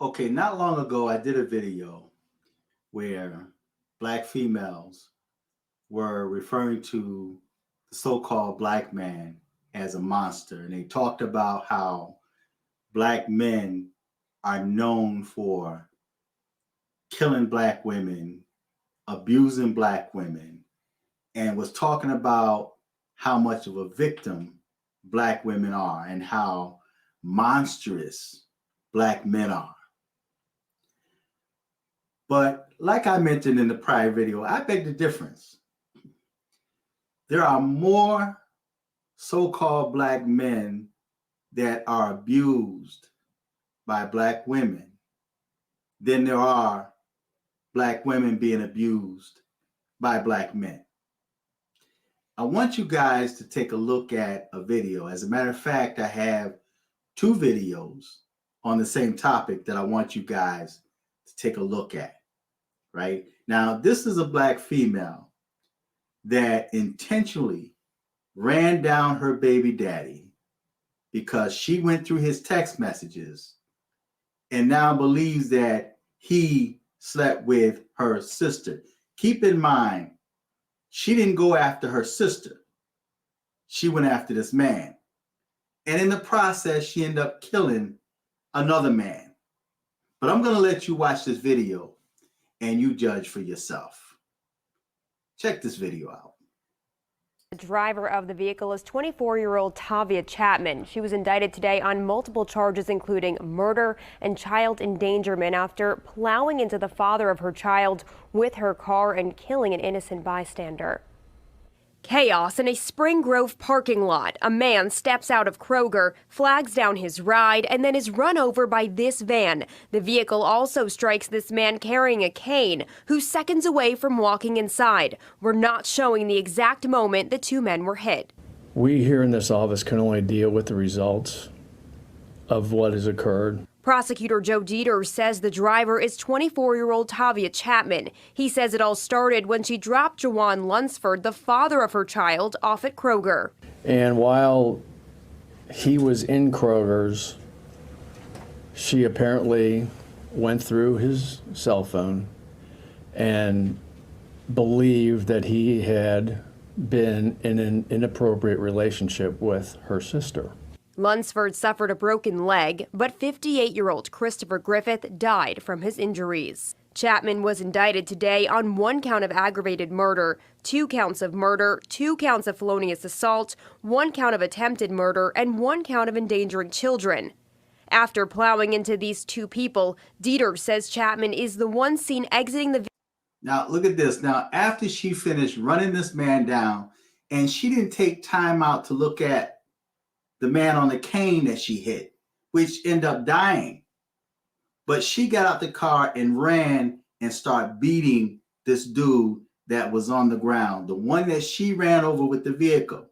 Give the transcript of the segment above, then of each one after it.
Okay, not long ago, I did a video where black females were referring to the so-called black man as a monster. And they talked about how black men are known for killing black women, abusing black women, and was talking about how much of a victim black women are and how monstrous black men are. But like I mentioned in the prior video, I beg the difference. There are more so-called black men that are abused by black women than there are black women being abused by black men. I want you guys to take a look at a video. As a matter of fact, I have two videos on the same topic that I want you guys to take a look at. Right? Now, this is a black female that intentionally ran down her baby daddy because she went through his text messages and now believes that he slept with her sister. Keep in mind, she didn't go after her sister. She went after this man. And in the process, she ended up killing another man. But I'm going to let you watch this video and you judge for yourself. Check this video out. The driver of the vehicle is 24-year-old Tavia Chapman. She was indicted today on multiple charges, including murder and child endangerment, after plowing into the father of her child with her car and killing an innocent bystander. Chaos in a Spring Grove parking lot. A man steps out of Kroger, flags down his ride, and then is run over by this van. The vehicle also strikes this man carrying a cane, who's seconds away from walking inside. We're not showing the exact moment the two men were hit. We here in this office can only deal with the results of what has occurred. Prosecutor Joe Dieter says the driver is 24-year-old Tavia Chapman. He says it all started when she dropped Jawan Lunsford, the father of her child, off at Kroger. And while he was in Kroger's, she apparently went through his cell phone and believed that he had been in an inappropriate relationship with her sister. Lunsford suffered a broken leg, but 58-year-old Christopher Griffith died from his injuries. Chapman was indicted today on 1 count of aggravated murder, 2 counts of murder, 2 counts of felonious assault, 1 count of attempted murder, and 1 count of endangering children. After plowing into these two people, Dieter says Chapman is the one seen exiting the vehicle. Now, look at this. Now, after she finished running this man down, and she didn't take time out to look at the man on the cane that she hit, which ended up dying. But she got out the car and ran and started beating this dude that was on the ground, the one that she ran over with the vehicle.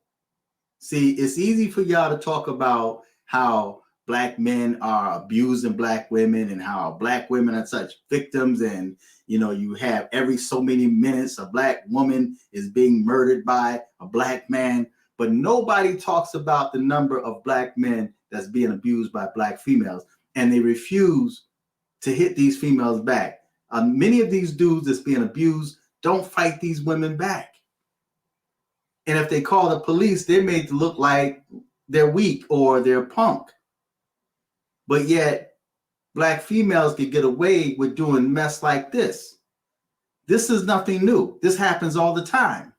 See, it's easy for y'all to talk about how black men are abusing black women and how black women are such victims, and you have every so many minutes a black woman is being murdered by a black man. But nobody talks about the number of black men that's being abused by black females, and they refuse to hit these females back. Many of these dudes that's being abused don't fight these women back. And if they call the police, they're made to look like they're weak or they're punk. But yet, black females can get away with doing mess like this. This is nothing new. This happens all the time.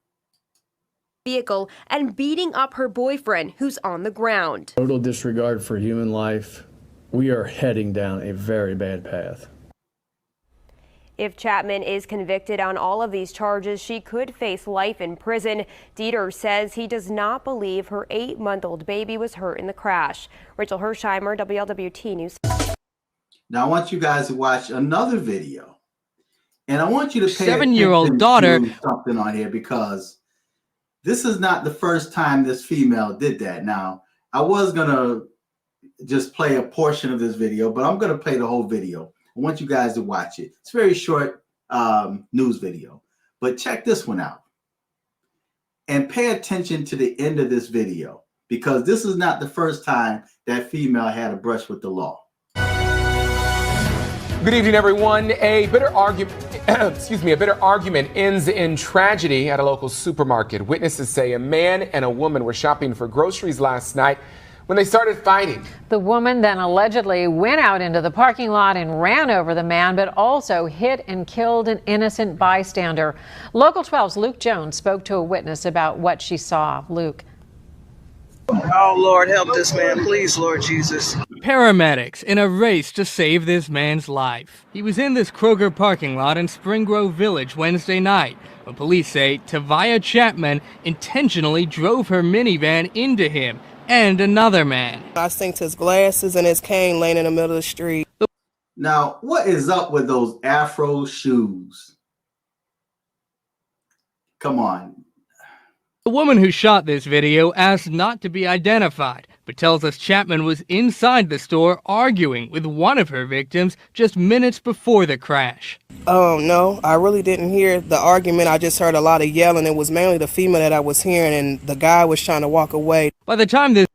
Vehicle and beating up her boyfriend, who's on the ground. Total disregard for human life. We are heading down a very bad path. If Chapman is convicted on all of these charges, she could face life in prison. Dieter says he does not believe her 8-month-old baby was hurt in the crash. Rachel Hersheimer, WLWT News. Now I want you guys to watch another video, and I want you to pay 7-year-old daughter something on here, because this is not the first time this female did that. Now, I was going to just play a portion of this video, but I'm going to play the whole video. I want you guys to watch it. It's a very short news video, but check this one out. And pay attention to the end of this video, because this is not the first time that female had a brush with the law. Good evening, everyone. A bitter argument, a bitter argument ends in tragedy at a local supermarket. Witnesses say a man and a woman were shopping for groceries last night when they started fighting. The woman then allegedly went out into the parking lot and ran over the man, but also hit and killed an innocent bystander. Local 12's Luke Jones spoke to a witness about what she saw. Luke. Oh, Lord, help this man, please, Lord Jesus. Paramedics in a race to save this man's life. He was in this Kroger parking lot in Spring Grove Village Wednesday night when police say Tavia Chapman intentionally drove her minivan into him and another man. I seen his glasses and his cane laying in the middle of the street. Now, what is up with those Afro shoes? Come on. The woman who shot this video asked not to be identified, but tells us Chapman was inside the store arguing with one of her victims just minutes before the crash. Oh, no, I really didn't hear the argument. I just heard a lot of yelling. It was mainly the female that I was hearing, and the guy was trying to walk away. By the time this...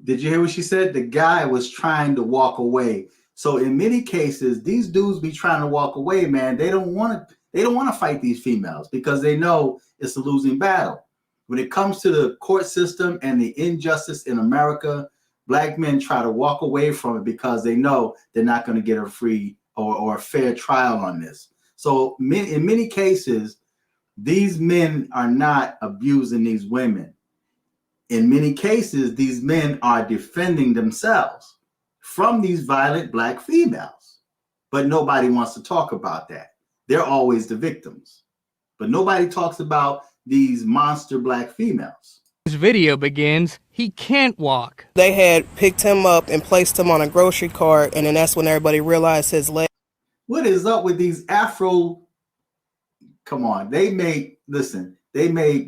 Did you hear what she said? The guy was trying to walk away. So in many cases, these dudes be trying to walk away, man. They don't want to fight these females because they know it's a losing battle. When it comes to the court system and the injustice in America, black men try to walk away from it because they know they're not going to get a free or a fair trial on this. So in many cases, these men are not abusing these women. In many cases, these men are defending themselves from these violent black females. But nobody wants to talk about that. They're always the victims. But nobody talks about these monster black females. This video begins, he can't walk. They had picked him up and placed him on a grocery cart, and then that's when everybody realized his leg. What is up with these Afro? Come on, they made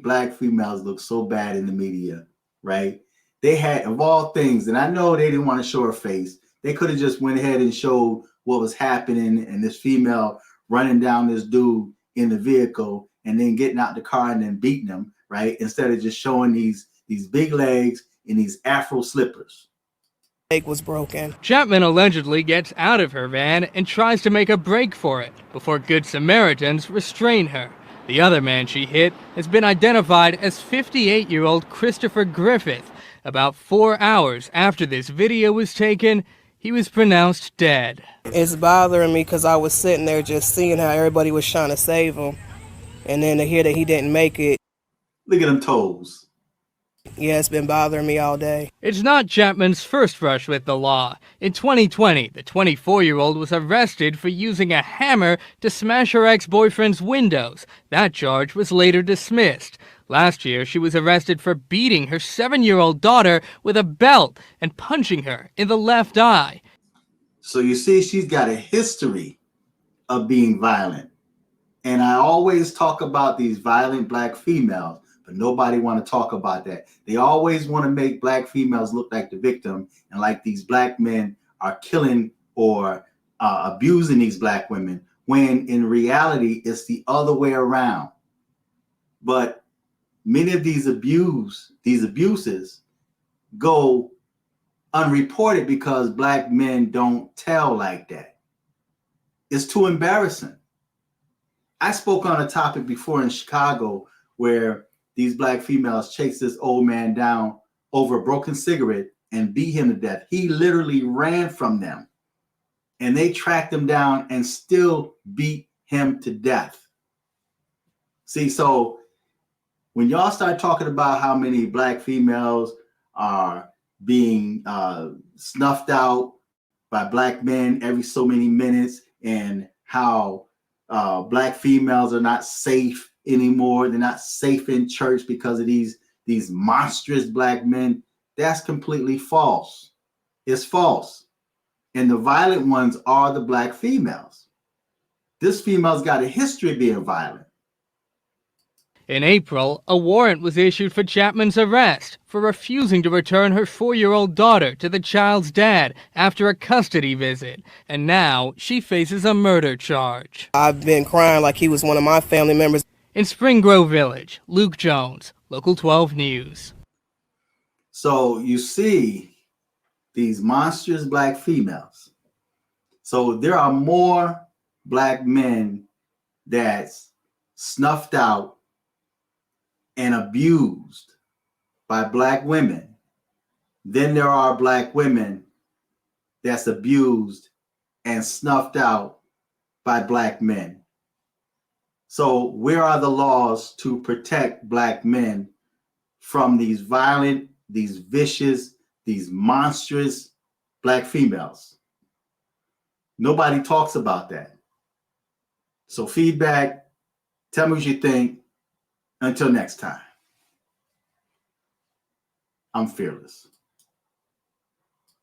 black females look so bad in the media, right? They had, of all things, and I know they didn't want to show her face. They could have just went ahead and showed what was happening and this female running down this dude in the vehicle and then getting out the car and then beating him, right? Instead of just showing these big legs in these Afro slippers. Leg was broken. Chapman allegedly gets out of her van and tries to make a break for it before Good Samaritans restrain her. The other man she hit has been identified as 58-year-old Christopher Griffith. About 4 hours after this video was taken, he was pronounced dead. It's bothering me because I was sitting there just seeing how everybody was trying to save him. And then to hear that he didn't make it. Look at them toes. Yeah, it's been bothering me all day. It's not Chapman's first brush with the law. In 2020, the 24-year-old was arrested for using a hammer to smash her ex-boyfriend's windows. That charge was later dismissed. Last year, she was arrested for beating her 7-year-old daughter with a belt and punching her in the left eye. So you see, she's got a history of being violent. And I always talk about these violent black females, but nobody want to talk about that. They always want to make black females look like the victim and like these black men are killing or abusing these black women, when in reality, it's the other way around. But many of these abuses go unreported because black men don't tell like that. It's too embarrassing. I spoke on a topic before in Chicago where these black females chased this old man down over a broken cigarette and beat him to death. He literally ran from them and they tracked him down and still beat him to death. See, so when y'all start talking about how many black females are being snuffed out by black men every so many minutes and how black females are not safe anymore. They're not safe in church because of these monstrous black men. That's completely false. It's false. And the violent ones are the black females. This female's got a history of being violent. In April, a warrant was issued for Chapman's arrest for refusing to return her 4-year-old daughter to the child's dad after a custody visit. And now she faces a murder charge. I've been crying like he was one of my family members. In Spring Grove Village, Luke Jones, Local 12 News. So you see these monstrous black females So there are more black men that's snuffed out and abused by black women than there are black women that's abused and snuffed out by black men. So where are the laws to protect black men from these violent, these vicious, these monstrous black females? Nobody talks about that. So feedback, tell me what you think. Until next time, I'm fearless.